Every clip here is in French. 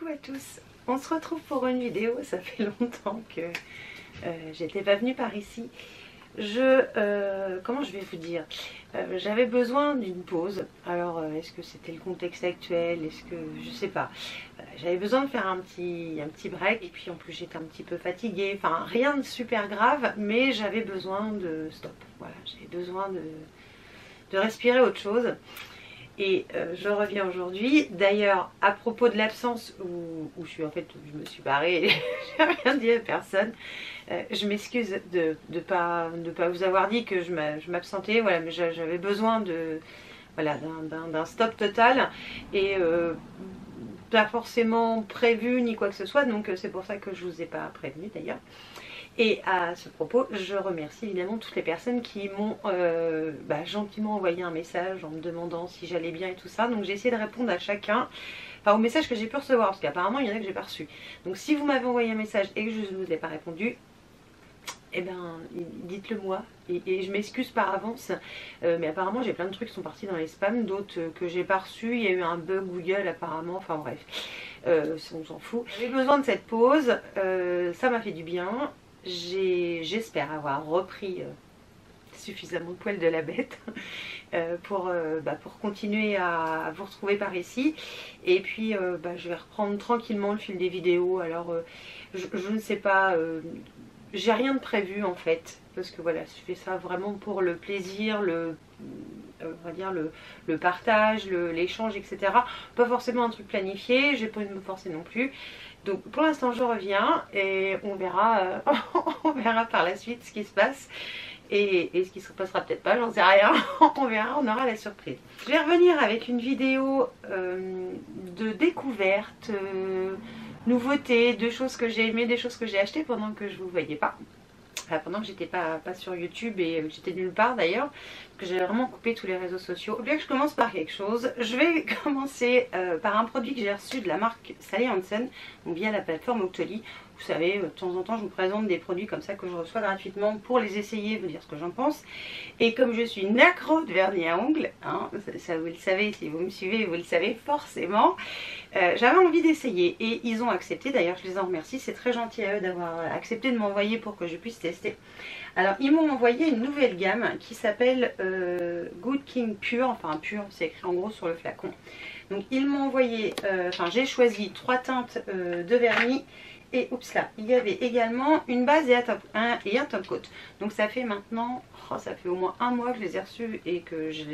Coucou à tous, on se retrouve pour une vidéo, ça fait longtemps que j'étais pas venue par ici. Comment je vais vous dire, j'avais besoin d'une pause. Alors est-ce que c'était le contexte actuel, est-ce que je sais pas. J'avais besoin de faire un petit break et puis en plus j'étais un petit peu fatiguée, enfin rien de super grave, mais j'avais besoin de stop. Voilà, j'avais besoin de respirer autre chose. Et je reviens aujourd'hui. D'ailleurs, à propos de l'absence où je me suis barrée et j'ai rien dit à personne, je m'excuse de pas vous avoir dit que je m'absentais. Voilà, mais j'avais besoin d'un stop total et pas forcément prévu ni quoi que ce soit. Donc c'est pour ça que je vous ai pas prévenu d'ailleurs. Et à ce propos, je remercie évidemment toutes les personnes qui m'ont gentiment envoyé un message en me demandant si j'allais bien et tout ça. Donc j'ai essayé de répondre à chacun, enfin aux messages que j'ai pu recevoir, parce qu'apparemment il y en a que j'ai pas reçu. Donc si vous m'avez envoyé un message et que je ne vous ai pas répondu, eh ben dites-le moi. Et je m'excuse par avance, mais apparemment j'ai plein de trucs qui sont partis dans les spams, d'autres que j'ai pas reçus. Il y a eu un bug Google apparemment, enfin bref, on s'en fout. J'ai besoin de cette pause, ça m'a fait du bien. J'espère avoir repris suffisamment de poil de la bête pour continuer à vous retrouver par ici. Et puis je vais reprendre tranquillement le fil des vidéos. Alors je ne sais pas, j'ai rien de prévu en fait, parce que voilà, je fais ça vraiment pour le plaisir, on va dire le partage, l'échange, etc. Pas forcément un truc planifié, j'ai pas envie de me forcer non plus. Donc pour l'instant je reviens et on verra, on verra par la suite ce qui se passe et ce qui se passera peut-être pas, j'en sais rien. On verra, on aura la surprise. Je vais revenir avec une vidéo de découverte, nouveautés, de choses que j'ai aimées, des choses que j'ai achetées pendant que je vous voyais pas. Pendant que j'étais pas sur YouTube et j'étais nulle part d'ailleurs, que j'ai vraiment coupé tous les réseaux sociaux. Bien que je commence par quelque chose, je vais commencer par un produit que j'ai reçu de la marque Sally Hansen, donc via la plateforme Octoly. Vous savez, de temps en temps je vous présente des produits comme ça que je reçois gratuitement pour les essayer, vous dire ce que j'en pense. Et comme je suis une accro de vernis à ongles, hein, ça vous le savez, si vous me suivez vous le savez forcément, j'avais envie d'essayer et ils ont accepté. D'ailleurs je les en remercie, c'est très gentil à eux d'avoir accepté de m'envoyer pour que je puisse tester. Alors ils m'ont envoyé une nouvelle gamme qui s'appelle Good King Pure, enfin Pure c'est écrit en gros sur le flacon. Donc ils m'ont envoyé, j'ai choisi 3 teintes de vernis. Et oups là, il y avait également une base et un top coat. Donc ça fait maintenant, ça fait au moins un mois que je les ai reçus et que je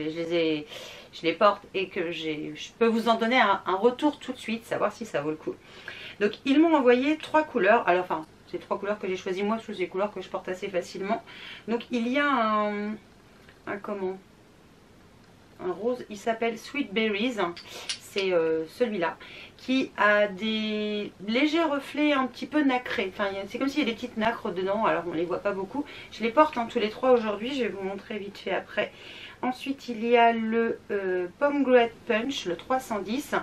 les porte et que je peux vous en donner un retour tout de suite, savoir si ça vaut le coup. Donc ils m'ont envoyé 3 couleurs, alors enfin c'est 3 couleurs que j'ai choisi moi, sous des couleurs que je porte assez facilement. Donc il y a un rose, il s'appelle Sweet Berries, c'est celui-là, qui a des légers reflets un petit peu nacrés, enfin c'est comme s'il y a des petites nacres dedans, alors on les voit pas beaucoup. Je les porte tous les 3 aujourd'hui, je vais vous montrer vite fait après. Ensuite il y a le Pomegranate Punch, le 310,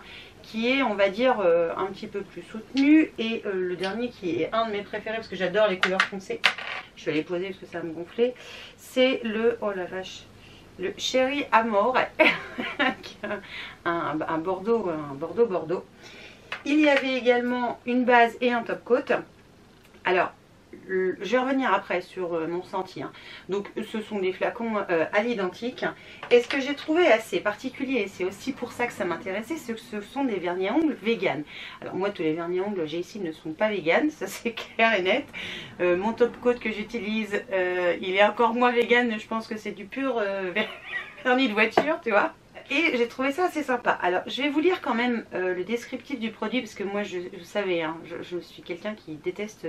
qui est on va dire un petit peu plus soutenu, et le dernier qui est un de mes préférés parce que j'adore les couleurs foncées, je vais les poser parce que ça va me gonfler, c'est le, oh la vache, le Cherry Amore, un bordeaux. Il y avait également une base et un top coat. Alors, je vais revenir après sur mon ressenti. Donc, ce sont des flacons à l'identique. Et ce que j'ai trouvé assez particulier, et c'est aussi pour ça que ça m'intéressait, c'est que ce sont des vernis à ongles vegan. Alors, moi, tous les vernis à ongles que j'ai ici ne sont pas vegan, ça c'est clair et net. Mon top coat que j'utilise, il est encore moins vegan, je pense que c'est du pur vernis de voiture, tu vois. Et j'ai trouvé ça assez sympa. Alors je vais vous lire quand même le descriptif du produit, parce que moi vous savez, je suis quelqu'un qui déteste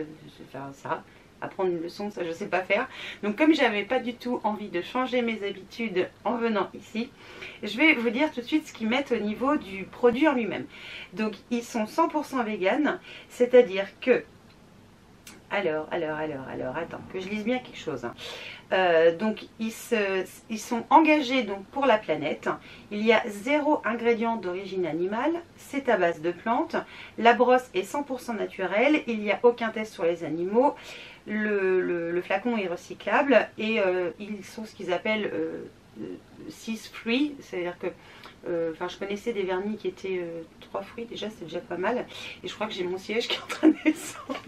faire ça, apprendre une leçon, ça je sais pas faire. Donc comme j'avais pas du tout envie de changer mes habitudes en venant ici, je vais vous dire tout de suite ce qu'ils mettent au niveau du produit en lui-même. Donc ils sont 100% vegan, c'est-à-dire que alors, attends, que je lise bien quelque chose. Donc, ils sont engagés donc, pour la planète. Il y a 0 ingrédient d'origine animale. C'est à base de plantes. La brosse est 100% naturelle. Il n'y a aucun test sur les animaux. Le flacon est recyclable. Et ils sont ce qu'ils appellent 6 free. C'est-à-dire que Enfin, je connaissais des vernis qui étaient 3 fruits, déjà, c'est déjà pas mal. Et je crois que j'ai mon siège qui est en train de descendre.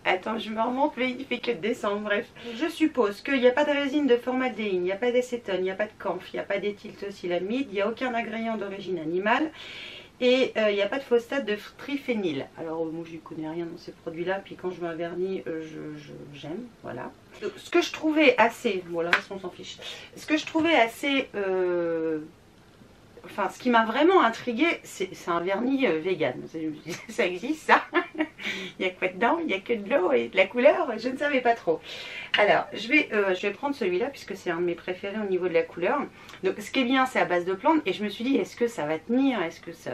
Attends, je me remonte, mais il fait que de descendre, bref. Je suppose qu'il n'y a pas de résine de formaldéhyde, il n'y a pas d'acétone, il n'y a pas de camphre, il n'y a pas d'éthyltosylamide, il n'y a aucun ingrédient d'origine animale. Et il n'y a pas de phosphate de triphényle. Alors moi je ne connais rien dans ces produits là, puis quand je mets un vernis j'aime, voilà. Ce que je trouvais assez, bon le reste on s'en fiche, ce que je trouvais assez, enfin ce qui m'a vraiment intriguée, c'est un vernis vegan. Ça existe ça. Il y a quoi dedans? Il n'y a que de l'eau et de la couleur, je ne savais pas trop. Alors, je vais prendre celui-là puisque c'est un de mes préférés au niveau de la couleur. Donc, ce qui est bien, c'est à base de plantes. Et je me suis dit, est-ce que ça va tenir? Est-ce que ça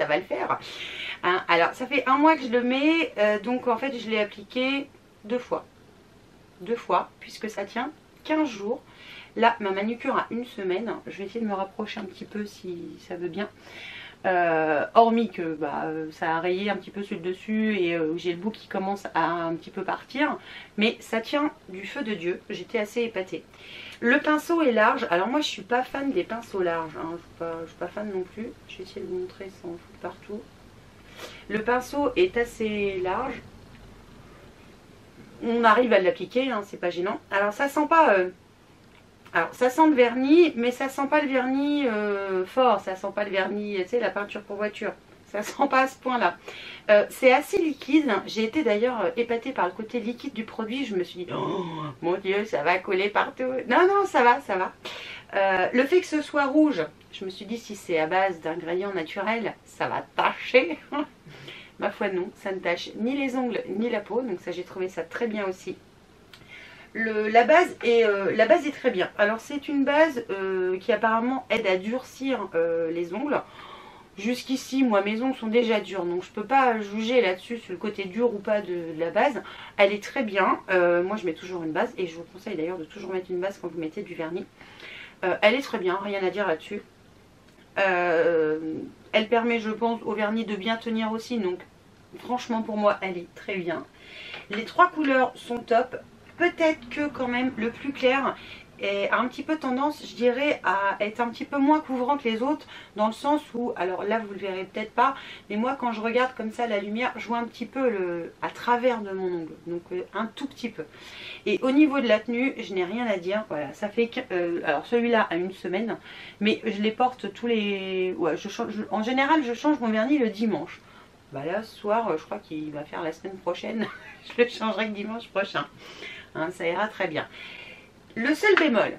va le faire, hein? Alors, ça fait 1 mois que je le mets. Donc, en fait, je l'ai appliqué 2 fois. 2 fois, puisque ça tient 15 jours. Là, ma manucure a 1 semaine. Je vais essayer de me rapprocher un petit peu si ça veut bien. Hormis que ça a rayé un petit peu sur le dessus et j'ai le bout qui commence à un petit peu partir, mais ça tient du feu de Dieu. J'étais assez épatée. Le pinceau est large. Alors moi je suis pas fan des pinceaux larges, hein. Je suis pas fan non plus. Je vais essayer de vous montrer sans foutre partout. Le pinceau est assez large, on arrive à l'appliquer, hein, c'est pas gênant. Alors ça sent pas alors ça sent le vernis, mais ça sent pas le vernis fort, ça sent pas le vernis, tu sais, la peinture pour voiture. Ça sent pas à ce point là. C'est assez liquide. J'ai été d'ailleurs épatée par le côté liquide du produit. Je me suis dit, oh mon dieu, ça va coller partout. Non, non, ça va, ça va. Le fait que ce soit rouge, je me suis dit, si c'est à base d'ingrédients naturels, ça va tacher. Ma foi non, ça ne tâche ni les ongles ni la peau. Donc ça, j'ai trouvé ça très bien aussi. La base est très bien. Alors c'est une base qui apparemment aide à durcir les ongles. Jusqu'ici, moi, mes ongles sont déjà durs, donc je peux pas juger là-dessus sur le côté dur ou pas de la base. Elle est très bien. Moi, je mets toujours une base et je vous conseille d'ailleurs de toujours mettre une base quand vous mettez du vernis. Elle est très bien, rien à dire là-dessus. Elle permet, je pense, au vernis de bien tenir aussi, donc franchement pour moi, elle est très bien. Les 3 couleurs sont top. Peut-être que quand même le plus clair a un petit peu tendance, je dirais, à être un petit peu moins couvrant que les autres, dans le sens où, alors là vous le verrez peut-être pas, mais moi quand je regarde comme ça la lumière, je vois un petit peu à travers de mon ongle, donc un tout petit peu. Et au niveau de la tenue, je n'ai rien à dire, voilà, ça fait que, alors celui-là a 1 semaine, mais je les porte tous les, ouais, en général je change mon vernis le dimanche. Bah là ce soir, je crois qu'il va faire la semaine prochaine, je le changerai le dimanche prochain. Hein, ça ira très bien. Le seul bémol,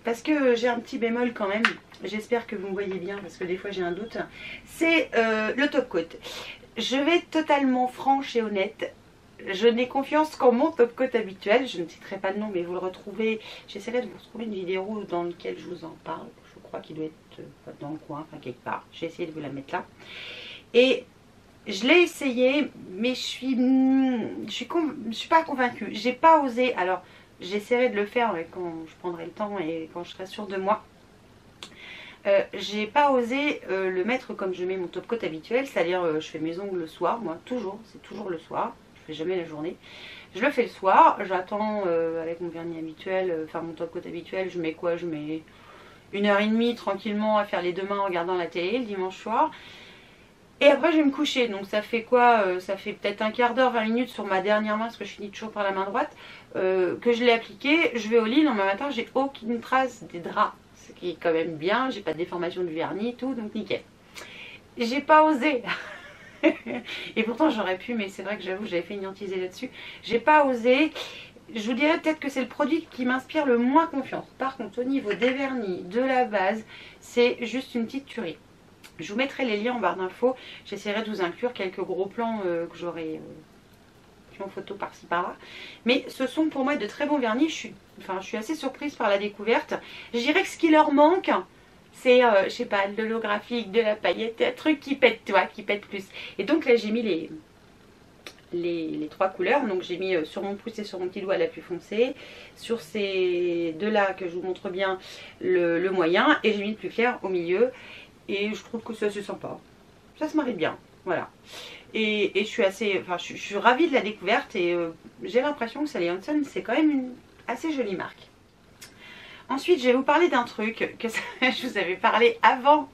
parce que j'ai un petit bémol quand même, j'espère que vous me voyez bien parce que des fois j'ai un doute, c'est le top coat. Je vais être totalement franche et honnête, je n'ai confiance qu'en mon top coat habituel, je ne citerai pas le nom mais vous le retrouvez, j'essaierai de vous retrouver une vidéo dans laquelle je vous en parle, je crois qu'il doit être dans le coin, enfin quelque part, j'ai essayé de vous la mettre là. Et je l'ai essayé, mais je suis pas convaincue. J'ai pas osé. Alors, j'essaierai de le faire quand je prendrai le temps et quand je serai sûre de moi. J'ai pas osé le mettre comme je mets mon top coat habituel, c'est-à-dire je fais mes ongles le soir, moi toujours, c'est toujours le soir. Je fais jamais la journée. Je le fais le soir. J'attends avec mon vernis habituel, enfin mon top coat habituel. Je mets quoi? Je mets 1h30 tranquillement à faire les 2 mains en regardant la télé le dimanche soir. Et après je vais me coucher, donc ça fait quoi? Ça fait peut-être un quart d'heure, 20 minutes sur ma dernière main, parce que je finis toujours par la main droite, que je l'ai appliqué. Je vais au lit, lendemain matin j'ai aucune trace des draps, ce qui est quand même bien, j'ai pas de déformation du vernis, tout, donc nickel. J'ai pas osé. Et pourtant j'aurais pu, mais c'est vrai que j'avoue j'avais fait une hantisée là-dessus. J'ai pas osé. Je vous dirais peut-être que c'est le produit qui m'inspire le moins confiance. Par contre au niveau des vernis, de la base, c'est juste une petite tuerie. Je vous mettrai les liens en barre d'infos. J'essaierai de vous inclure quelques gros plans que j'aurai en photo par-ci par-là. Mais ce sont pour moi de très bons vernis. Je suis assez surprise par la découverte. Je dirais que ce qui leur manque, c'est, je sais pas, de l'holographique, de la paillette, un truc qui pète, qui pète plus. Et donc là, j'ai mis les 3 couleurs. Donc j'ai mis sur mon pouce et sur mon petit doigt la plus foncée. Sur ces 2-là que je vous montre bien, le moyen. Et j'ai mis le plus clair au milieu. Et je trouve que c'est assez sympa. Ça se marie bien. Voilà. Et je suis assez. Enfin, je suis ravie de la découverte. Et j'ai l'impression que Sally Hansen, c'est quand même une assez jolie marque. Ensuite, je vais vous parler d'un truc que je vous avais parlé avant,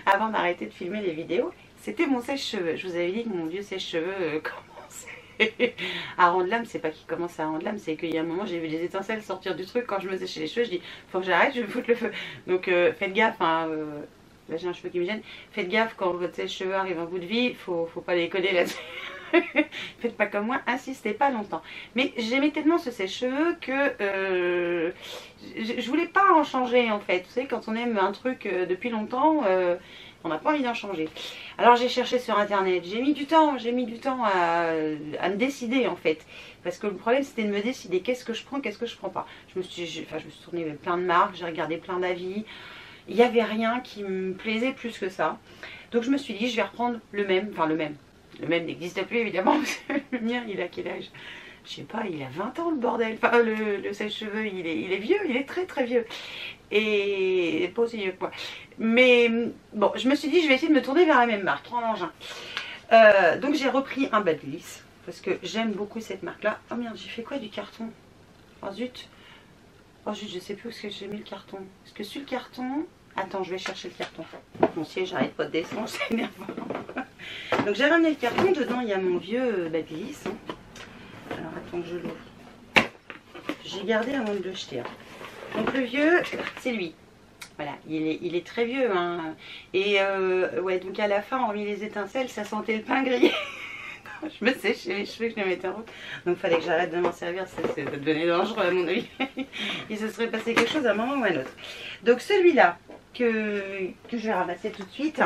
avant d'arrêter de filmer les vidéos. C'était mon sèche-cheveux. Je vous avais dit que mon vieux sèche-cheveux commençait à rendre l'âme. C'est pas qu'il commence à rendre l'âme, c'est qu'il y a un moment, j'ai vu des étincelles sortir du truc. Quand je me séchais les cheveux, je dis, faut que j'arrête, je vais me foutre le feu. Donc faites gaffe, hein, là j'ai un cheveu qui me gêne. Faites gaffe quand votre sèche-cheveux arrive en bout de vie, faut pas les coller là-dessus. Faites pas comme moi, insistez pas longtemps. Mais j'aimais tellement ce sèche-cheveux que je voulais pas en changer en fait. Vous savez, quand on aime un truc depuis longtemps, on n'a pas envie d'en changer. Alors j'ai cherché sur internet, j'ai mis du temps à me décider en fait. Parce que le problème c'était de me décider qu'est-ce que je prends, qu'est-ce que je prends pas. Je me suis tournée avec plein de marques, j'ai regardé plein d'avis. Il n'y avait rien qui me plaisait plus que ça. Donc je me suis dit, je vais reprendre le même, enfin le même. Le même n'existe plus évidemment, parce que le mien il a quel âge? Je sais pas, il a 20 ans le bordel. Enfin le sèche-cheveux il est vieux, il est très très vieux. Et pas aussi vieux que moi. Mais bon, je me suis dit je vais essayer de me tourner vers la même marque, en engin. Donc j'ai repris un Babyliss, parce que j'aime beaucoup cette marque là. Oh merde, j'ai fait quoi du carton? Oh zut. Oh zut, je sais plus où est-ce que j'ai mis le carton. Est-ce que sur le carton... Attends, je vais chercher le carton. Mon siège j'arrête pas de descendre, c'est énervant. Donc j'ai ramené le carton, dedans il y a mon vieux Babyliss. Alors attends que je l'ouvre. J'ai gardé avant de le jeter. Donc le vieux, c'est lui. Voilà, il est très vieux. Hein. Et ouais, donc à la fin, hormis les étincelles, ça sentait le pain grillé. Je me séchais les cheveux, que je les mettais en route. Donc il fallait que j'arrête de m'en servir, ça devenait dangereux à mon avis. Il se serait passé quelque chose à un moment ou à un autre. Donc celui-là, que je vais ramasser tout de suite,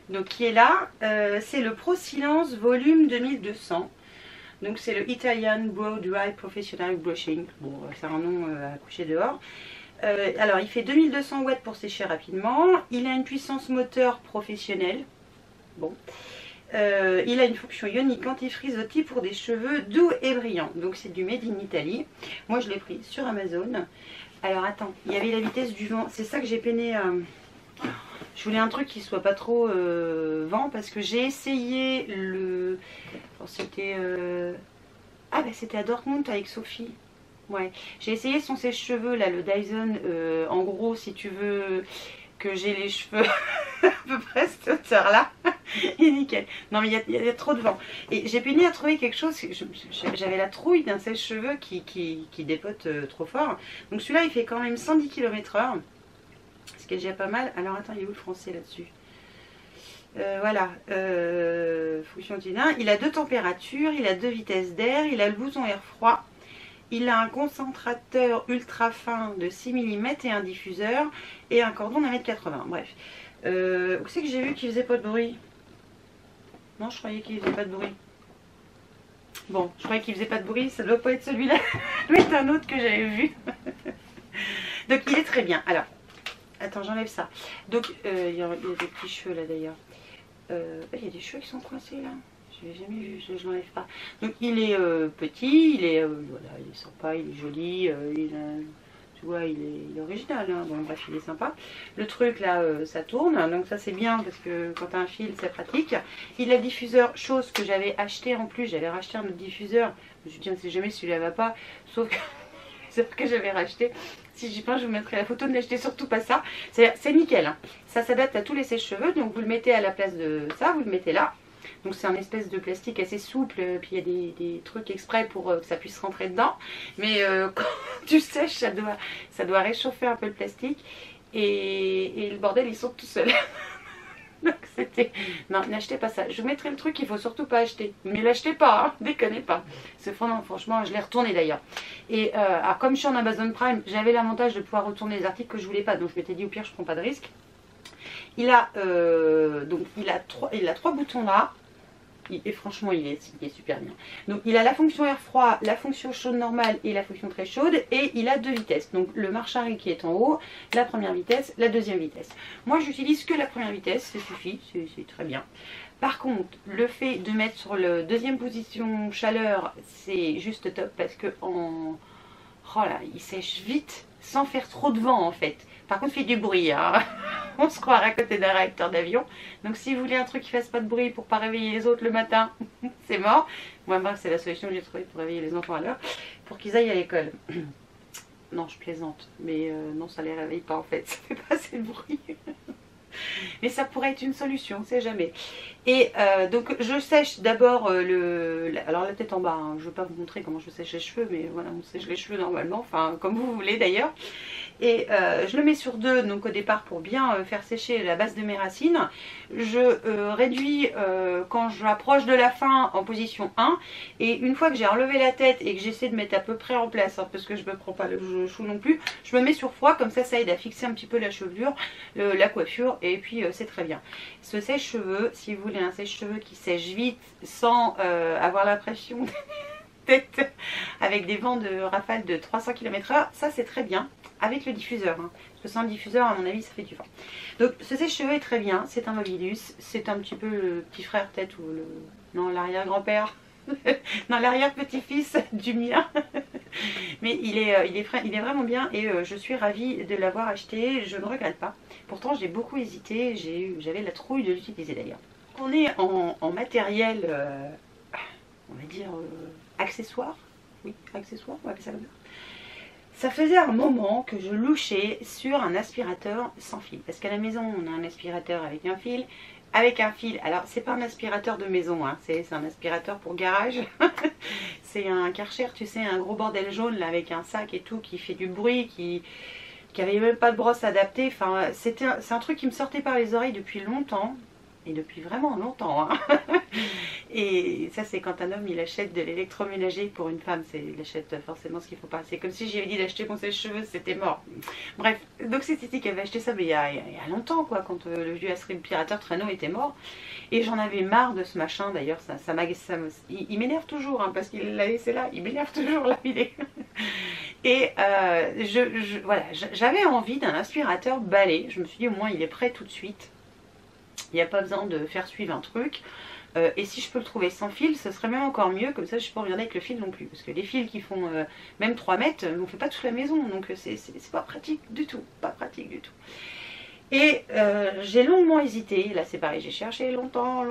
donc qui est là, c'est le Pro Silence Volume 2200. Donc c'est le Italian Brow Dry Professional Brushing. Bon, c'est un nom à coucher dehors. Alors il fait 2200 watts pour sécher rapidement. Il a une puissance moteur professionnelle. Bon. Il a une fonction ionique anti-frizzotis pour des cheveux doux et brillants. Donc c'est du Made in Italy. Moi je l'ai pris sur Amazon. Alors attends, il y avait la vitesse du vent. C'est ça que j'ai peiné. Je voulais un truc qui soit pas trop vent, parce que j'ai essayé le... Oh, c'était... Ah bah c'était à Dortmund avec Sophie. Ouais, j'ai essayé son sèche-cheveux là, le Dyson. En gros, si tu veux que j'ai les cheveux à peu près cette hauteur là, il est nickel. Non mais il y a trop de vent. Et j'ai peiné à trouver quelque chose. J'avais la trouille d'un sèche-cheveux qui dépote trop fort. Donc celui-là il fait quand même 110 km/h. Ce qui est déjà pas mal. Alors attends, il est où le français là-dessus? Voilà, fonction d'Udin. Il a 2 températures, il a 2 vitesses d'air, il a le bouton air froid. Il a un concentrateur ultra fin de 6 mm et un diffuseur et un cordon d'1,80 m. Bref. Où c'est que j'ai vu qu'il faisait pas de bruit? Non, je croyais qu'il faisait pas de bruit. Bon, je croyais qu'il faisait pas de bruit, ça doit pas être celui-là. Ça doit être un autre que j'avais vu. Donc il est très bien. Alors, attends, j'enlève ça. Donc, il y a des petits cheveux là d'ailleurs. Il y a des cheveux qui sont coincés là. Je l'ai jamais vu, je ne l'enlève pas. Donc il est petit, il est voilà, il est sympa, il est joli, tu vois, il est original, hein. Bon bref, il est sympa. Le truc là, ça tourne, donc ça c'est bien parce que quand tu as un fil, c'est pratique. Il a le diffuseur, chose que j'avais acheté en plus, j'avais racheté un autre diffuseur. Je me suis dit, on ne sait jamais si celui-là va pas, sauf que j'avais racheté. Si j'y pense, je vous mettrai la photo, n'achetez surtout pas ça. C'est nickel, hein. Ça s'adapte à tous les sèche-cheveux, donc vous le mettez à la place de ça, vous le mettez là. Donc c'est un espèce de plastique assez souple, puis il y a des trucs exprès pour que ça puisse rentrer dedans. Mais quand tu sèches, ça doit réchauffer un peu le plastique. Et le bordel, il saute tout seul. Donc c'était... Non, n'achetez pas ça. Je vous mettrai le truc qu'il faut surtout pas acheter. Mais l'achetez pas, hein, déconnez pas. C'est franchement, je l'ai retourné d'ailleurs. Et alors, comme je suis en Amazon Prime, j'avais l'avantage de pouvoir retourner les articles que je voulais pas. Donc je m'étais dit au pire, je prends pas de risque. Il a trois boutons là. Et franchement il est super bien. Donc il a la fonction air froid, la fonction chaude normale et la fonction très chaude. Et il a 2 vitesses. Donc le marche-arrêt qui est en haut, la première vitesse, la deuxième vitesse. Moi j'utilise que la première vitesse, ça suffit, c'est très bien. Par contre, le fait de mettre sur le deuxième position chaleur, c'est juste top parce que oh là, il sèche vite sans faire trop de vent en fait. Par contre, il fait du bruit, hein. On se croirait à côté d'un réacteur d'avion. Donc si vous voulez un truc qui fasse pas de bruit pour pas réveiller les autres le matin, c'est mort. Moi, c'est la solution que j'ai trouvée pour réveiller les enfants à l'heure, pour qu'ils aillent à l'école. Non, je plaisante, mais non, ça les réveille pas en fait, ça fait pas assez de bruit. Mais ça pourrait être une solution, on sait jamais. Et donc je sèche d'abord alors la tête en bas, hein. Je ne vais pas vous montrer comment je sèche les cheveux, mais voilà, on sèche les cheveux normalement, enfin comme vous voulez d'ailleurs. Et je le mets sur 2, donc au départ pour bien faire sécher la base de mes racines. Je réduis quand je m'approche de la fin en position 1. Et une fois que j'ai enlevé la tête et que j'essaie de mettre à peu près en place, hein, parce que je ne me prends pas le chou non plus, je me mets sur froid, comme ça aide à fixer un petit peu la chevelure, la coiffure, et puis c'est très bien. Ce sèche-cheveux, si vous voulez un sèche-cheveux qui sèche vite sans avoir l'impression d'être avec des vents de rafale de 300 km/h, ça c'est très bien. Avec le diffuseur, hein. Parce que sans le diffuseur, à mon avis, ça fait du vent. Donc ce sèche-cheveux est très bien, c'est un Mobilus, c'est un petit peu le petit frère peut-être, ou le... non, l'arrière-grand-père, non, l'arrière-petit-fils du mien. Mais il est vraiment bien et je suis ravie de l'avoir acheté, je ne regrette pas. Pourtant j'ai beaucoup hésité, j'avais la trouille de l'utiliser d'ailleurs. On est en matériel, on va dire, accessoire, oui, accessoire, on va appeler ça comme ça. Ça faisait un moment que je louchais sur un aspirateur sans fil. Parce qu'à la maison, on a un aspirateur avec un fil. Avec un fil, alors c'est pas un aspirateur de maison, hein, c'est un aspirateur pour garage. C'est un Karcher, tu sais, un gros bordel jaune là, avec un sac et tout, qui fait du bruit, qui avait même pas de brosse adaptée. Enfin, c'est un truc qui me sortait par les oreilles depuis longtemps. Et depuis vraiment longtemps, hein. Et ça c'est quand un homme il achète de l'électroménager pour une femme, il achète forcément ce qu'il faut pas. C'est comme si j'avais dit d'acheter mon sèche-cheveux, c'était mort. Bref, donc c'est Titi qui avait acheté ça, mais il y a longtemps quoi, quand le vieux aspirateur traîneau était mort. Et j'en avais marre de ce machin d'ailleurs, il m'énerve toujours, hein, parce qu'il l'a laissé là, il m'énerve toujours là, il est... Et voilà, j'avais envie d'un aspirateur balai, je me suis dit au moins il est prêt tout de suite. Il n'y a pas besoin de faire suivre un truc. Et si je peux le trouver sans fil, ce serait même encore mieux. Comme ça, je ne peux pas regarder avec le fil non plus. Parce que les fils qui font même 3 mètres, on ne fait pas toute la maison. Donc c'est pas pratique du tout. Pas pratique du tout. Et j'ai longuement hésité. Là, c'est pareil. J'ai cherché longtemps.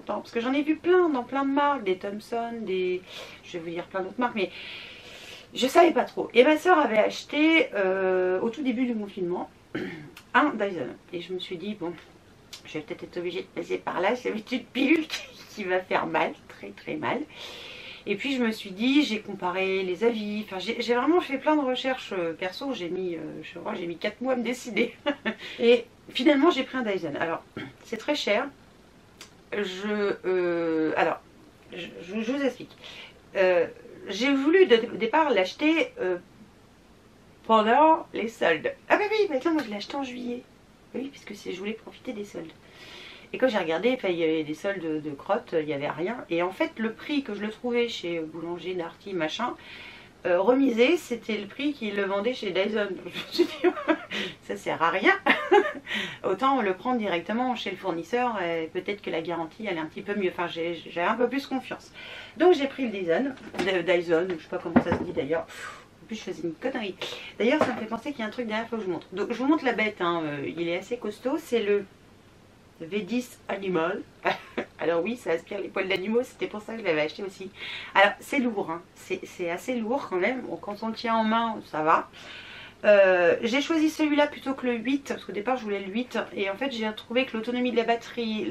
Parce que j'en ai vu plein dans plein de marques. Des Thomson, je vais vous dire plein d'autres marques. Mais je ne savais pas trop. Et ma soeur avait acheté au tout début du confinement un Dyson. Et je me suis dit, bon... je vais peut-être être obligée de passer par là, c'est une petite pilule qui va faire mal, très très mal. Et puis je me suis dit, j'ai comparé les avis, enfin j'ai vraiment fait plein de recherches perso, j'ai mis 4 mois à me décider. Et finalement j'ai pris un Dyson. Alors c'est très cher, je vous explique. J'ai voulu au départ l'acheter pendant les soldes. Ah bah oui, maintenant moi je l'ai acheté en juillet. Oui, puisque je voulais profiter des soldes. Et quand j'ai regardé, il y avait des soldes de crottes, il n'y avait rien. Et en fait, le prix que je le trouvais chez Boulanger, Darty, machin, remisé, c'était le prix qu'ils le vendaient chez Dyson. Je me suis dit, ça sert à rien. Autant le prendre directement chez le fournisseur, et peut-être que la garantie, elle est un petit peu mieux. Enfin, j'ai un peu plus confiance. Donc j'ai pris le Dyson, je ne sais pas comment ça se dit d'ailleurs. Je faisais une connerie. D'ailleurs, ça me fait penser qu'il y a un truc derrière, il faut que je vous montre. Donc, je vous montre la bête, hein. Il est assez costaud. C'est le V10 Animal. Alors oui, ça aspire les poils d'animaux, c'était pour ça que je l'avais acheté aussi. Alors, c'est lourd, hein. C'est assez lourd quand même. Bon, quand on le tient en main, ça va. J'ai choisi celui-là plutôt que le 8, parce qu'au départ, je voulais le 8. Et en fait, j'ai trouvé que l'autonomie de la batterie,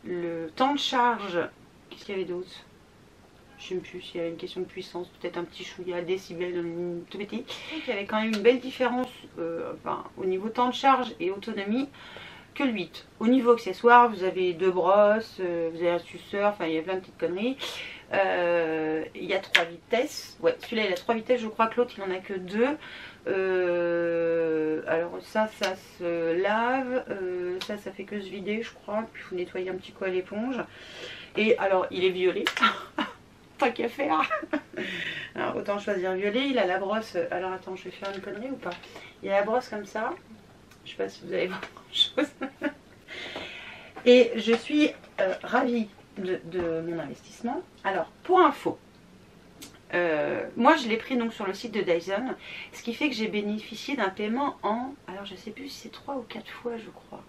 le temps de charge... Qu'est-ce qu'il y avait d'autre ? Je ne sais plus s'il y avait une question de puissance, peut-être un petit chouïa, décibels, tout petit. Il y avait quand même une belle différence au niveau temps de charge et autonomie que le 8. Au niveau accessoires, vous avez 2 brosses, vous avez un suceur, enfin il y a plein de petites conneries. Il y a 3 vitesses. Ouais, celui-là il a 3 vitesses, je crois que l'autre il en a que 2. Alors ça se lave, ça fait que se vider je crois, puis il faut nettoyer un petit coup à l'éponge. Et alors il est violet. Pas qu'à faire. Alors autant choisir violet. Il a la brosse. Alors attends, je vais faire une connerie ou pas? Il a la brosse comme ça. Je sais pas si vous allez voir grand chose. Et je suis ravie de mon investissement. Alors pour info, moi je l'ai pris donc sur le site de Dyson, ce qui fait que j'ai bénéficié d'un paiement en, alors je sais plus si c'est 3 ou 4 fois je crois.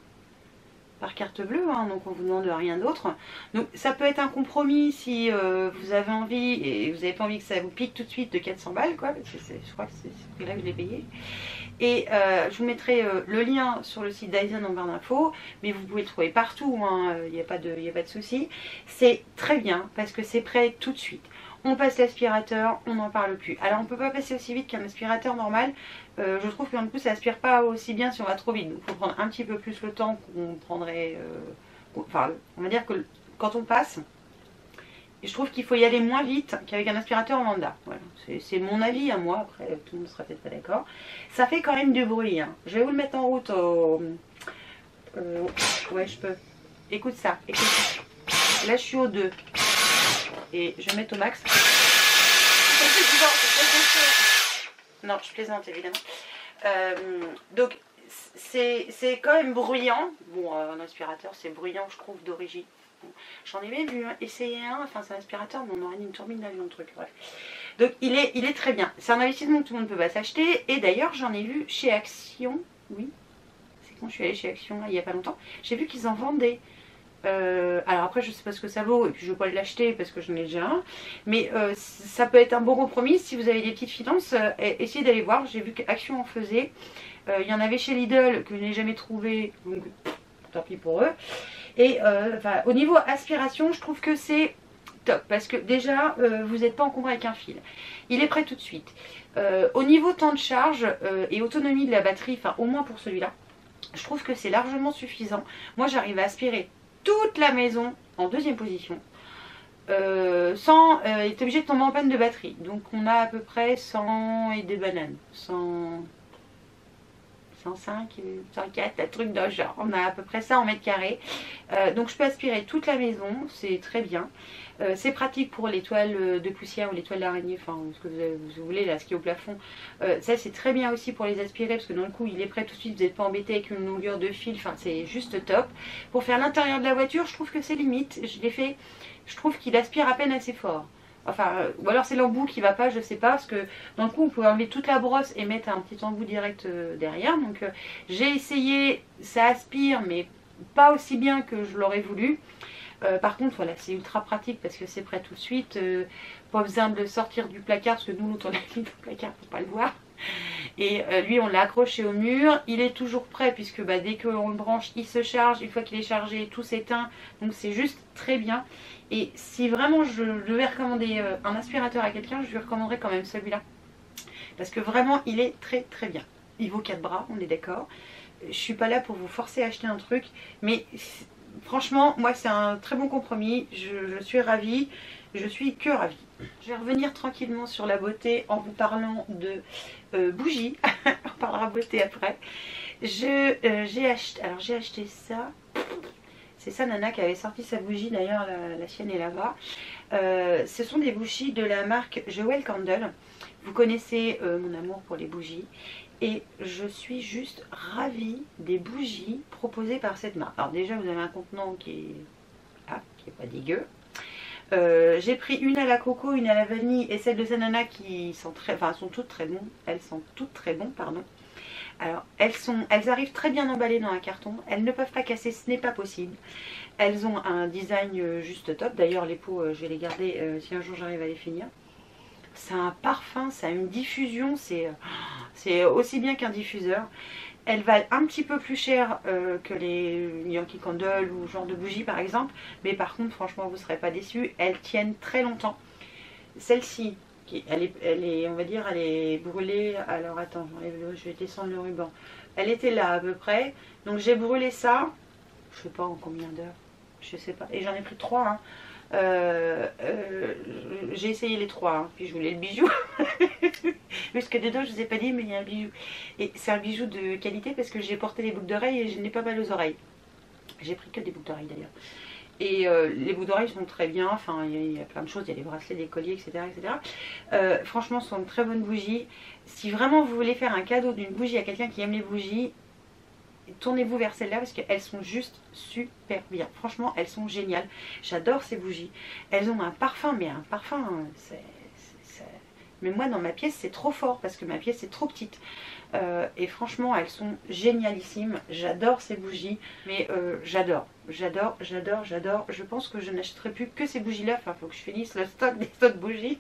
par carte bleue, hein, donc on vous demande rien d'autre. Donc ça peut être un compromis si vous avez envie et vous n'avez pas envie que ça vous pique tout de suite de 400 balles, quoi, parce que je crois que c'est ce prix-là que je l'ai payé. Et je vous mettrai le lien sur le site Dyson en barre d'infos, mais vous pouvez le trouver partout, il n'y a pas de souci. C'est très bien parce que c'est prêt tout de suite. On passe l'aspirateur, on n'en parle plus. Alors on ne peut pas passer aussi vite qu'un aspirateur normal. Je trouve qu'en plus ça aspire pas aussi bien si on va trop vite. Donc il faut prendre un petit peu plus le temps qu'on prendrait. Enfin, on va dire que quand on passe, je trouve qu'il faut y aller moins vite qu'avec un aspirateur lambda. Voilà. C'est mon avis à moi, après tout le monde sera peut-être pas d'accord. Ça fait quand même du bruit. Hein. Je vais vous le mettre en route. Ouais, je peux. Écoute ça, écoute ça. Là je suis au 2. Et je vais mettre au max. Non, je plaisante évidemment. Donc c'est quand même bruyant. Bon, un aspirateur c'est bruyant, je trouve, d'origine. Bon, j'en ai même vu essayer un, enfin c'est un aspirateur, mais on aurait une turbine d'avion, le truc, bref. Donc il est très bien. C'est un investissement que tout le monde ne peut pas s'acheter. Et d'ailleurs, j'en ai vu chez Action. Oui, c'est quand je suis allée chez Action, là, il n'y a pas longtemps. J'ai vu qu'ils en vendaient. Alors après je sais pas ce que ça vaut et puis je vais pas l'acheter parce que j'en ai déjà un, mais ça peut être un bon compromis si vous avez des petites finances. Essayez d'aller voir, j'ai vu qu'Action en faisait. Il y en avait chez Lidl que je n'ai jamais trouvé, donc tant pis pour eux. Et enfin, au niveau aspiration, je trouve que c'est top parce que déjà vous n'êtes pas encombré avec un fil, il est prêt tout de suite. Au niveau temps de charge et autonomie de la batterie, enfin au moins pour celui-là, je trouve que c'est largement suffisant. Moi j'arrive à aspirer toute la maison en deuxième position sans être obligé de tomber en panne de batterie. Donc on a à peu près 100 et des bananes, 105, 104, un truc de genre. On a à peu près ça en mètre carré. Donc je peux aspirer toute la maison, c'est très bien. C'est pratique pour les toiles de poussière ou les toiles d'araignée, enfin ce que vous voulez là, ce qui est au plafond. Ça c'est très bien aussi pour les aspirer parce que dans le coup il est prêt tout de suite, vous n'êtes pas embêté avec une longueur de fil, enfin c'est juste top. Pour faire l'intérieur de la voiture, je trouve que c'est limite. Je l'ai fait, je trouve qu'il aspire à peine assez fort. Enfin, ou alors c'est l'embout qui va pas, je sais pas, parce que dans le coup on pouvait enlever toute la brosse et mettre un petit embout direct derrière. Donc j'ai essayé, ça aspire mais pas aussi bien que je l'aurais voulu. Par contre voilà, c'est ultra pratique parce que c'est prêt tout de suite, pas besoin de le sortir du placard parce que nous l'autre on l'a mis dans le placard pour pas le voir. Et lui on l'a accroché au mur, il est toujours prêt puisque bah, dès qu'on le branche il se charge, une fois qu'il est chargé tout s'éteint, donc c'est juste très bien. Et si vraiment je devais recommander un aspirateur à quelqu'un, je lui recommanderais quand même celui-là parce que vraiment il est très très bien. Il vaut 4 bras, on est d'accord. Je suis pas là pour vous forcer à acheter un truc, mais franchement, moi c'est un très bon compromis, je suis ravie, je suis que ravie. Je vais revenir tranquillement sur la beauté en vous parlant de bougies, on parlera beauté après. J'ai acheté ça, c'est ça Nana qui avait sorti sa bougie, d'ailleurs la sienne est là-bas. Ce sont des bougies de la marque Jewel Candle, vous connaissez mon amour pour les bougies. Et je suis juste ravie des bougies proposées par cette marque. Alors déjà vous avez un contenant qui est pas dégueu. J'ai pris une à la coco, une à la vanille et celle de Sanana qui sont sont toutes très bonnes. Elles sont toutes très bonnes, pardon. Alors elles arrivent très bien emballées dans un carton. Elles ne peuvent pas casser, ce n'est pas possible. Elles ont un design juste top. D'ailleurs les pots, je vais les garder si un jour j'arrive à les finir. C'est un parfum, ça a une diffusion, c'est aussi bien qu'un diffuseur. Elles valent un petit peu plus cher que les Yankee Candle ou genre de bougies par exemple. Mais par contre, franchement, vous ne serez pas déçus. Elles tiennent très longtemps. Celle-ci, elle est, on va dire, elle est brûlée. Alors attends, je vais descendre le ruban. Elle était là à peu près. Donc j'ai brûlé ça. Je sais pas en combien d'heures. Je sais pas. Et j'en ai pris 3. Hein. J'ai essayé les 3 hein, puis je voulais le bijou parce que dedans je vous ai pas dit mais il y a un bijou et c'est un bijou de qualité parce que j'ai porté des boucles d'oreilles et je n'ai pas mal aux oreilles, j'ai pris que des boucles d'oreilles d'ailleurs et les boucles d'oreilles sont très bien, enfin il y a plein de choses, il y a des bracelets, des colliers etc, etc. Franchement ce sont de très bonnes bougies. Si vraiment vous voulez faire un cadeau d'une bougie à quelqu'un qui aime les bougies, tournez-vous vers celles-là parce qu'elles sont juste super bien. Franchement, elles sont géniales. J'adore ces bougies. Elles ont un parfum, mais un parfum, Mais moi dans ma pièce c'est trop fort parce que ma pièce est trop petite. Et franchement elles sont génialissimes. J'adore ces bougies. Mais j'adore. Je pense que je n'achèterai plus que ces bougies là. Enfin il faut que je finisse le stock des autres bougies.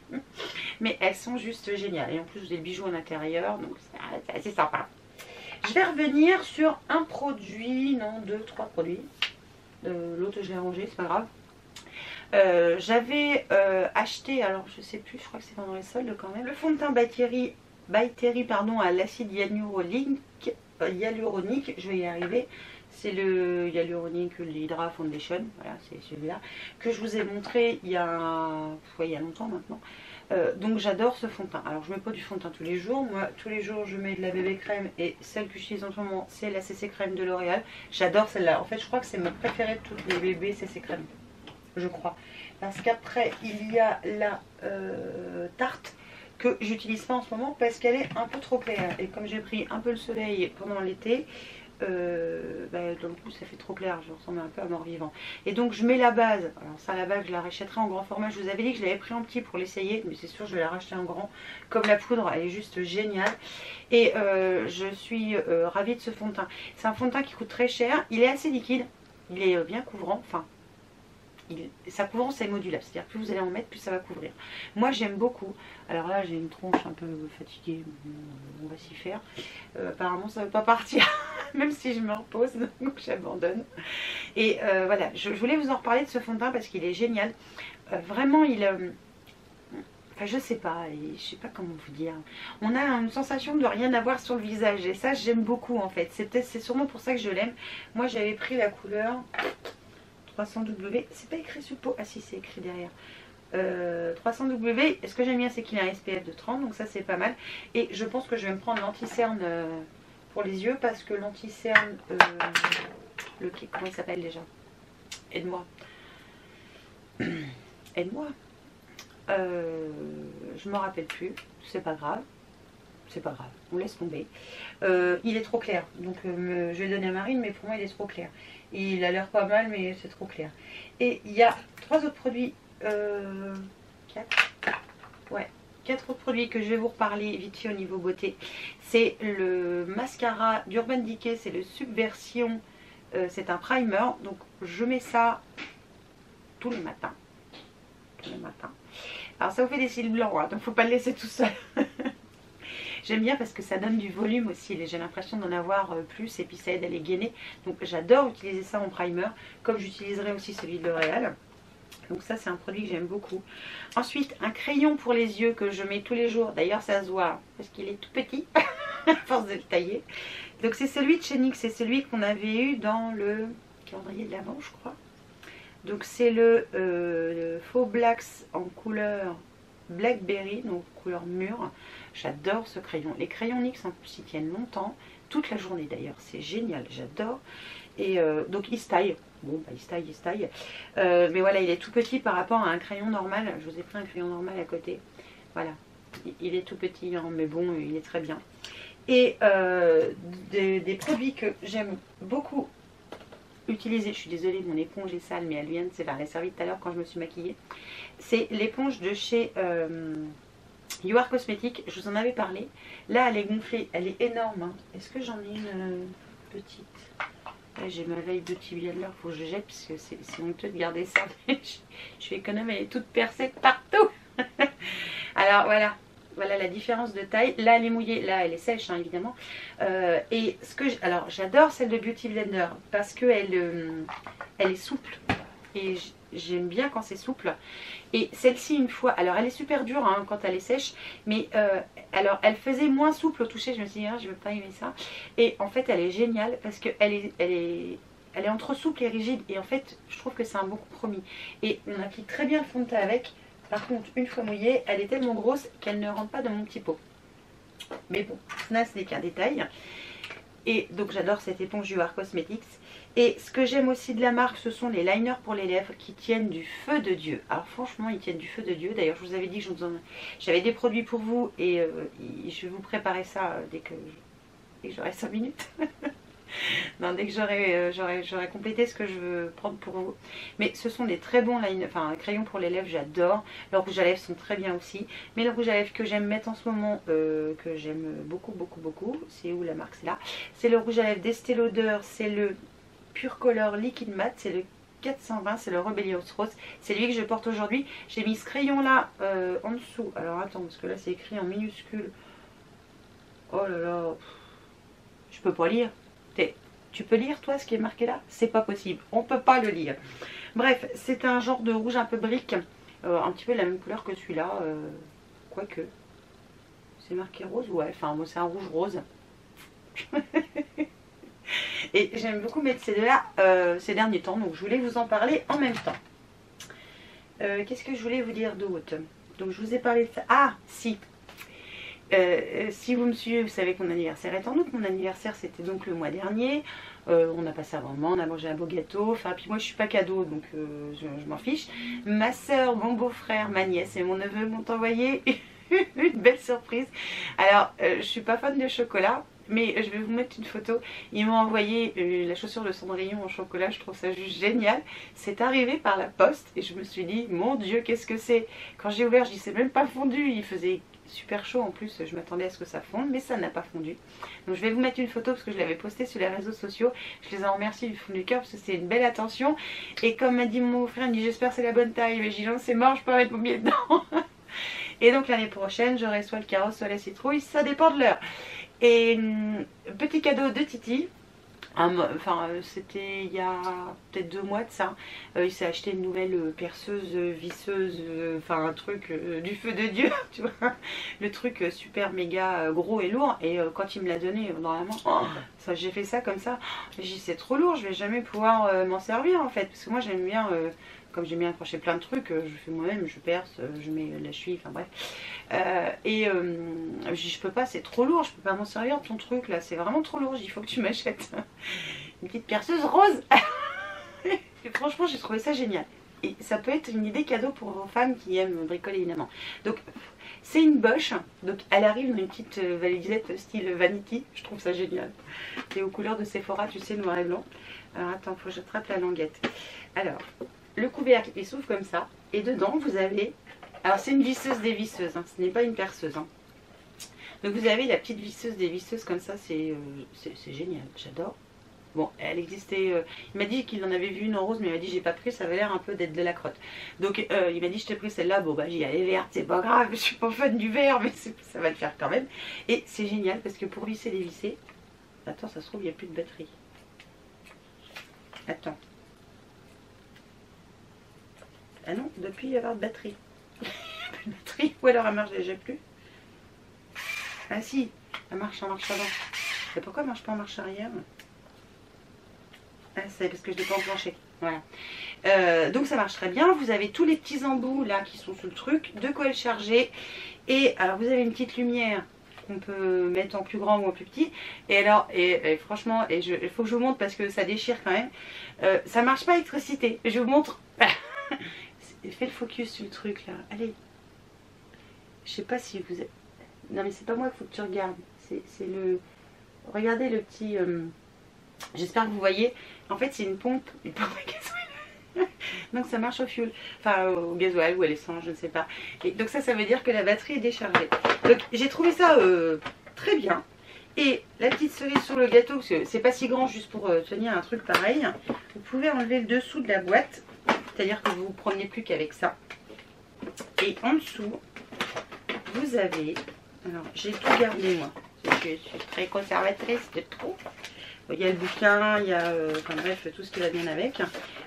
Mais elles sont juste géniales. Et en plus des bijoux à l'intérieur. Donc c'est assez sympa. Je vais revenir sur un produit. Non, 2, 3 produits. L'autre je l'ai rangé, c'est pas grave. J'avais acheté, alors je sais plus, je crois que c'est pendant les soldes quand même, le fond de teint by Terry pardon, à l'acide hyaluronique, je vais y arriver. C'est le Hyaluronic Hydra Foundation, voilà, c'est celui-là que je vous ai montré il y a longtemps maintenant. Donc j'adore ce fond de teint. Alors je mets pas du fond de teint tous les jours. Moi tous les jours je mets de la bébé crème et celle que j'utilise en ce moment c'est la CC crème de L'Oréal. J'adore celle-là. En fait je crois que c'est ma préférée de toutes les bébés CC crème. Je crois. Parce qu'après il y a la Tarte que j'utilise pas en ce moment parce qu'elle est un peu trop claire. Et comme j'ai pris un peu le soleil pendant l'été, dans le coup ça fait trop clair, je ressemble un peu à mort-vivant. Et donc je mets la base, alors ça la base je la rachèterai en grand format, je vous avais dit que je l'avais pris en petit pour l'essayer, mais c'est sûr je vais la racheter en grand, comme la poudre, elle est juste géniale. Et je suis ravie de ce fond de teint. C'est un fond de teint qui coûte très cher, il est assez liquide, il est bien couvrant, enfin sa couvrance est modulable, c'est-à-dire que plus vous allez en mettre, plus ça va couvrir. Moi j'aime beaucoup. Alors là j'ai une tronche un peu fatiguée, on va s'y faire. Apparemment ça ne veut pas partir, même si je me repose, donc j'abandonne. Et voilà, je voulais vous en reparler de ce fond de teint parce qu'il est génial. Vraiment il... Enfin, je sais pas comment vous dire. On a une sensation de rien avoir sur le visage et ça j'aime beaucoup en fait. C'est sûrement pour ça que je l'aime. Moi j'avais pris la couleur 300W, c'est pas écrit sur le pot, ah si c'est écrit derrière. 300W, ce que j'aime bien c'est qu'il a un SPF de 30, donc ça c'est pas mal. Et je pense que je vais me prendre l'anti-cerne pour les yeux parce que l'anti-cerne, comment il s'appelle déjà? Aide-moi. Aide-moi. Je me rappelle plus, c'est pas grave. C'est pas grave, on laisse tomber. Il est trop clair, donc je vais donner à Marine, mais pour moi il est trop clair. Il a l'air pas mal, mais c'est trop clair. Et il y a 3 autres produits, 4 autres produits que je vais vous reparler vite fait au niveau beauté. C'est le mascara d'Urban Decay, c'est le Subversion, c'est un primer, donc je mets ça tous les matins. Alors ça vous fait des cils blancs, hein, donc faut pas le laisser tout seul. J'aime bien parce que ça donne du volume aussi, j'ai l'impression d'en avoir plus et puis ça aide à les gainer. Donc j'adore utiliser ça en primer, comme j'utiliserai aussi celui de L'Oréal. Donc ça c'est un produit que j'aime beaucoup. Ensuite un crayon pour les yeux que je mets tous les jours, d'ailleurs ça se voit parce qu'il est tout petit à force de le tailler. Donc c'est celui de chez NYX, c'est celui qu'on avait eu dans le calendrier de l'Avent je crois. Donc c'est le Faux Blacks en couleur Blackberry, donc couleur mûre. J'adore ce crayon. Les crayons NYX en plus ils tiennent longtemps, toute la journée d'ailleurs, c'est génial, j'adore. Et donc il se taille, bon bah il se taille. Mais voilà, il est tout petit par rapport à un crayon normal. Je vous ai pris un crayon normal à côté. Voilà, il est tout petit, hein, mais bon, il est très bien. Et des produits que j'aime beaucoup utiliser, je suis désolée, mon éponge est sale, mais elle vient de se faire la servie tout à l'heure quand je me suis maquillée. C'est l'éponge de chez You Are Cosmetics, je vous en avais parlé. Là, elle est gonflée, elle est énorme. Hein. Est-ce que j'en ai une petite? J'ai ma veille Beauty Blender, il faut que je jette parce que c'est honteux de garder ça. Je suis économe, elle est toute percée partout. Alors voilà, voilà la différence de taille. Là, elle est mouillée, là, elle est sèche, hein, évidemment. Et alors, j'adore celle de Beauty Blender parce qu'elle elle est souple. Et j'aime bien quand c'est souple. Et celle-ci une fois, alors elle est super dure hein, quand elle est sèche, mais alors elle faisait moins souple au toucher, je me suis dit ah, je veux pas aimer ça. Et en fait elle est géniale parce que elle est entre souple et rigide et en fait je trouve que c'est un bon compromis. Et on applique très bien le fond de teint avec, par contre une fois mouillée, elle est tellement grosse qu'elle ne rentre pas dans mon petit pot. Mais bon, ça ce n'est qu'un détail. Et donc j'adore cette éponge You Are Cosmetics. Et ce que j'aime aussi de la marque, ce sont les liners pour les lèvres qui tiennent du feu de Dieu. Alors franchement, ils tiennent du feu de Dieu. D'ailleurs, je vous avais dit que j'avais des produits pour vous et je vais vous préparer ça dès que j'aurai 5 minutes. Non, dès que j'aurai complété ce que je veux prendre pour vous. Mais ce sont des très bons crayons pour les lèvres, j'adore. Leurs rouges à lèvres sont très bien aussi. Mais le rouge à lèvres que j'aime mettre en ce moment, que j'aime beaucoup, c'est où la marque? C'est là. C'est le rouge à lèvres d'Estée Lauder, c'est le Pure Color Liquid Matte, c'est le 420, c'est le Rebellious Rose. C'est lui que je porte aujourd'hui. J'ai mis ce crayon là en dessous. Alors attends, parce que là c'est écrit en minuscule. Oh là là, je peux pas lire. Tu peux lire toi ce qui est marqué là? C'est pas possible, on peut pas le lire. Bref, c'est un genre de rouge un peu brique, un petit peu la même couleur que celui-là, quoique. C'est marqué rose, ouais, enfin moi c'est un rouge rose. Et j'aime beaucoup mettre ces deux-là ces derniers temps, donc je voulais vous en parler en même temps. Qu'est-ce que je voulais vous dire d'autre? Donc je vous ai parlé de ça. Ah, si. Si vous me suivez, vous savez que mon anniversaire est en août. Mon anniversaire c'était donc le mois dernier. On a passé un bon moment, on a mangé un beau gâteau. Enfin, puis moi je suis pas cadeau, donc je m'en fiche. Ma soeur, mon beau-frère, ma nièce et mon neveu m'ont envoyé une belle surprise. Alors, je suis pas fan de chocolat, mais je vais vous mettre une photo. Ils m'ont envoyé la chaussure de Cendrillon en chocolat, je trouve ça juste génial. C'est arrivé par la poste et je me suis dit, mon Dieu, qu'est-ce que c'est? Quand j'ai ouvert, je dis, c'est même pas fondu. Il faisait super chaud en plus, je m'attendais à ce que ça fonde, mais ça n'a pas fondu. Donc je vais vous mettre une photo parce que je l'avais postée sur les réseaux sociaux. Je les en remercie du fond du cœur parce que c'est une belle attention. Et comme m'a dit mon frère, il me dit, j'espère que c'est la bonne taille. Mais j'ai dit, non, c'est mort, je peux mettre mon pied dedans. Et donc l'année prochaine, j'aurai soit le carrosse, soit la citrouille, ça dépend de l'heure. Et petit cadeau de Titi. Enfin, c'était il y a peut-être 2 mois de ça. Il s'est acheté une nouvelle perceuse, visseuse, enfin un truc du feu de Dieu, tu vois. Le truc super méga gros et lourd. Et quand il me l'a donné dans la main, ça, j'ai fait ça comme ça. J'ai dit c'est trop lourd, je vais jamais pouvoir m'en servir en fait. Parce que moi j'aime bien, comme j'aime bien accrocher plein de trucs, je fais moi-même, je perce, je mets la cheville, enfin bref. Je peux pas, c'est trop lourd, je peux pas m'en servir de ton truc là, c'est vraiment trop lourd, il faut que tu m'achètes une petite perceuse rose. Et franchement j'ai trouvé ça génial. Et ça peut être une idée cadeau pour vos femmes qui aiment bricoler évidemment. Donc c'est une Bosch, donc elle arrive dans une petite valisette style vanity, je trouve ça génial. C'est aux couleurs de Sephora, tu sais, noir et blanc. Alors attends, faut que j'attrape la languette. Alors, le couvercle il s'ouvre comme ça, et dedans vous avez... Alors c'est une visseuse des visseuses, hein, ce n'est pas une perceuse. Hein. Donc vous avez la petite visseuse des visseuses comme ça, c'est génial, j'adore. Bon, elle existait, il m'a dit qu'il en avait vu une en rose, mais il m'a dit j'ai pas pris, ça avait l'air un peu d'être de la crotte. Donc il m'a dit je t'ai pris celle-là, bon bah j'y allais verte, c'est pas grave, je suis pas fan du vert, mais ça va le faire quand même. Et c'est génial parce que pour visser les vissés, attends ça se trouve il n'y a plus de batterie. Attends. Ah non, depuis il y a pas de batterie. Batterie, ou alors elle marche déjà plus. Ah si, elle marche en marche avant. Et pourquoi elle marche pas en marche arrière? Ah c'est parce que je l'ai pas enclenché. Voilà. Donc ça marche très bien. Vous avez tous les petits embouts là qui sont sous le truc, de quoi le charger. Et alors vous avez une petite lumière qu'on peut mettre en plus grand ou en plus petit. Et alors, et franchement, il faut que je vous montre parce que ça déchire quand même. Ça marche pas à électricité. Je vous montre. Fais le focus sur le truc là. Allez. Je sais pas si vous êtes... Non mais c'est pas moi qu'il faut que tu regardes. C'est le... Regardez le petit... J'espère que vous voyez. En fait c'est une pompe à gasoil. Donc ça marche au fuel. Enfin au gasoil ou à l'essence, je ne sais pas. Et donc ça veut dire que la batterie est déchargée. Donc j'ai trouvé ça très bien. Et la petite cerise sur le gâteau, parce que c'est pas si grand juste pour tenir un truc pareil. Vous pouvez enlever le dessous de la boîte. C'est-à-dire que vous ne vous promenez plus qu'avec ça. Et en dessous, vous avez... Alors, j'ai tout gardé, moi. Je suis très conservatrice de trop. Il y a le bouquin, il y a... enfin bref, tout ce qui va bien avec.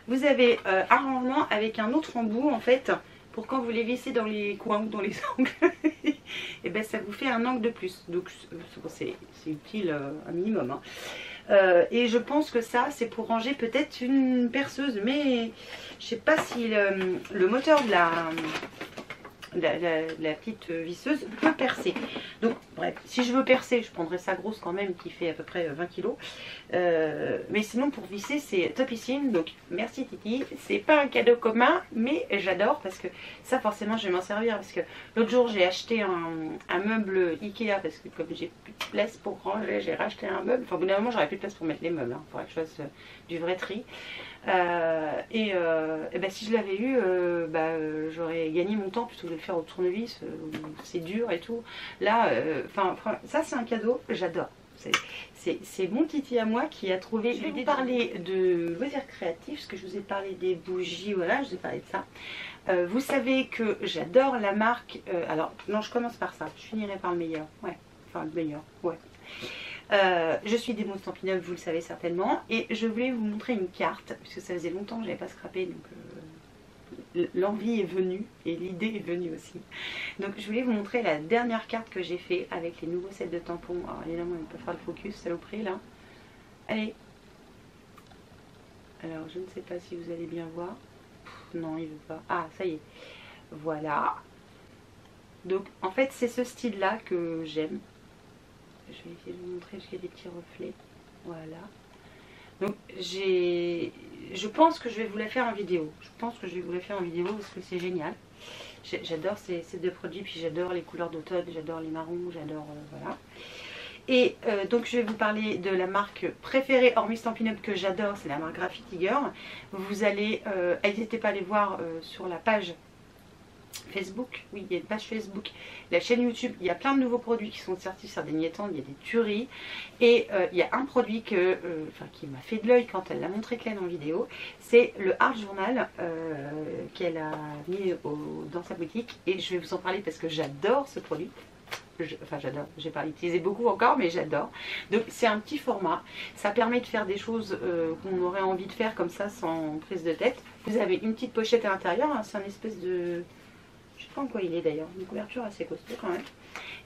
Vous avez un rangement avec un autre embout, en fait, pour quand vous les vissez dans les coins ou dans les angles. Et ben ça vous fait un angle de plus. Donc, c'est utile un minimum. Hein. Et je pense que ça c'est pour ranger peut-être une perceuse, mais je sais pas si le moteur de la petite visseuse peut percer. Donc bref, si je veux percer, je prendrai sa grosse quand même qui fait à peu près 20 kg. Mais sinon pour visser c'est topissime. Donc merci Titi. C'est pas un cadeau commun mais j'adore parce que ça forcément je vais m'en servir. Parce que l'autre jour j'ai acheté un meuble Ikea parce que comme j'ai plus de place pour ranger, j'ai racheté un meuble. Enfin au bout d'un moment j'aurais plus de place pour mettre les meubles. Il faudrait que je fasse du vrai tri. Et ben, si je l'avais eu, j'aurais gagné mon temps plutôt que de le faire au tournevis. C'est dur et tout. Là, ça c'est un cadeau, j'adore. C'est mon Titi à moi qui a trouvé. Je vais vous parler de loisirs créatifs, parce que je vous ai parlé des bougies, voilà, je vous ai parlé de ça. Vous savez que j'adore la marque. Alors, non, je commence par ça. Je finirai par le meilleur. Ouais, enfin le meilleur, ouais. Je suis Démo Stampin' Up, vous le savez certainement, et je voulais vous montrer une carte, puisque ça faisait longtemps que je n'avais pas scrappé, donc l'envie est venue, et l'idée est venue aussi. Donc je voulais vous montrer la dernière carte que j'ai fait avec les nouveaux sets de tampons. Alors évidemment, il peut faire le focus, saloperie là. Allez. Alors je ne sais pas si vous allez bien voir. Non, il veut pas. Ah, ça y est. Voilà. Donc en fait, c'est ce style-là que j'aime. Je vais essayer de vous montrer parce qu'il y a des petits reflets. Voilà. Donc je pense que je vais vous la faire en vidéo. Je pense que je vais vous la faire en vidéo parce que c'est génial. J'adore ces deux produits, puis j'adore les couleurs d'automne, j'adore les marrons, j'adore voilà. Et donc je vais vous parler de la marque préférée hormis Stampin' Up que j'adore, c'est la marque Graffiti Girl. Vous allez, n'hésitez pas à aller voir sur la page Facebook, oui il y a une page Facebook, la chaîne YouTube, il y a plein de nouveaux produits qui sont sortis sur des il y a des tueries et il y a un produit qui m'a fait de l'œil quand elle l'a montré Clem en vidéo, c'est le Art Journal qu'elle a mis dans sa boutique et je vais vous en parler parce que j'adore ce produit. J'adore, j'ai pas utilisé beaucoup encore mais j'adore. Donc c'est un petit format, ça permet de faire des choses qu'on aurait envie de faire comme ça sans prise de tête. Vous avez une petite pochette à l'intérieur, hein, c'est un espèce de... je sais pas en quoi il est d'ailleurs, une couverture assez costaud quand même.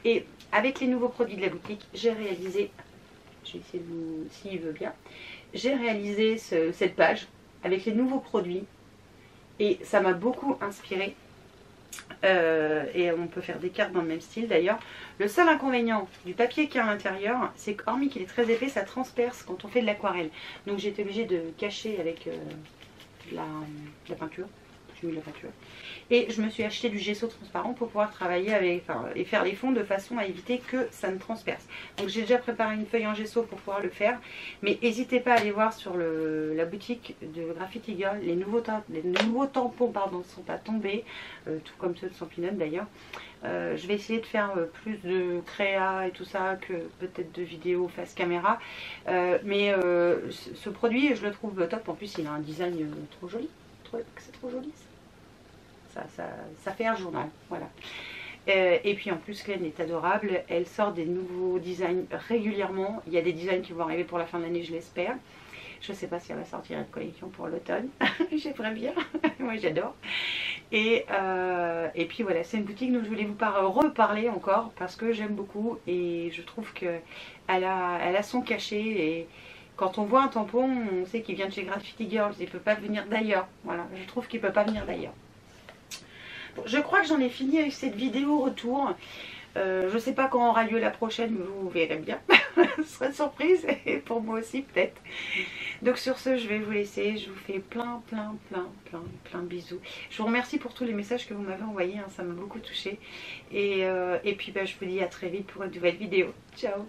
Et avec les nouveaux produits de la boutique, j'ai réalisé, je vais essayer de vous, s'il veut bien, j'ai réalisé cette page avec les nouveaux produits et ça m'a beaucoup inspiré. Et on peut faire des cartes dans le même style d'ailleurs. Le seul inconvénient du papier qui est à l'intérieur, c'est qu'hormis qu'il est très épais, ça transperce quand on fait de l'aquarelle. Donc j'ai été obligée de cacher avec de la peinture. J'ai mis de la peinture. Et je me suis acheté du gesso transparent pour pouvoir travailler avec, et faire les fonds de façon à éviter que ça ne transperce. Donc j'ai déjà préparé une feuille en gesso pour pouvoir le faire. Mais n'hésitez pas à aller voir sur la boutique de Graffiti Girl. Les nouveaux tampons ne sont pas tombés, tout comme ceux de Stampin' Up d'ailleurs. Je vais essayer de faire plus de créa et tout ça que peut-être de vidéos face caméra. Mais ce produit, je le trouve top. En plus, il a un design trop joli. C'est trop joli ça fait un journal, voilà. Et puis en plus Clem est adorable, elle sort des nouveaux designs régulièrement. Il y a des designs qui vont arriver pour la fin de l'année, je l'espère. Je ne sais pas si elle va sortir une collection pour l'automne. J'aimerais bien, moi j'adore. Et puis voilà, c'est une boutique dont je voulais vous reparler encore parce que j'aime beaucoup et je trouve qu'elle a son cachet. Et quand on voit un tampon, on sait qu'il vient de chez Graffiti Girls, il ne peut pas venir d'ailleurs. Voilà, je trouve qu'il ne peut pas venir d'ailleurs. Bon, je crois que j'en ai fini avec cette vidéo retour. Je ne sais pas quand aura lieu la prochaine, mais vous verrez bien. Ce serait une surprise, et pour moi aussi peut-être. Donc sur ce, je vais vous laisser. Je vous fais plein de bisous. Je vous remercie pour tous les messages que vous m'avez envoyés, hein, ça m'a beaucoup touchée. Et puis je vous dis à très vite pour une nouvelle vidéo. Ciao!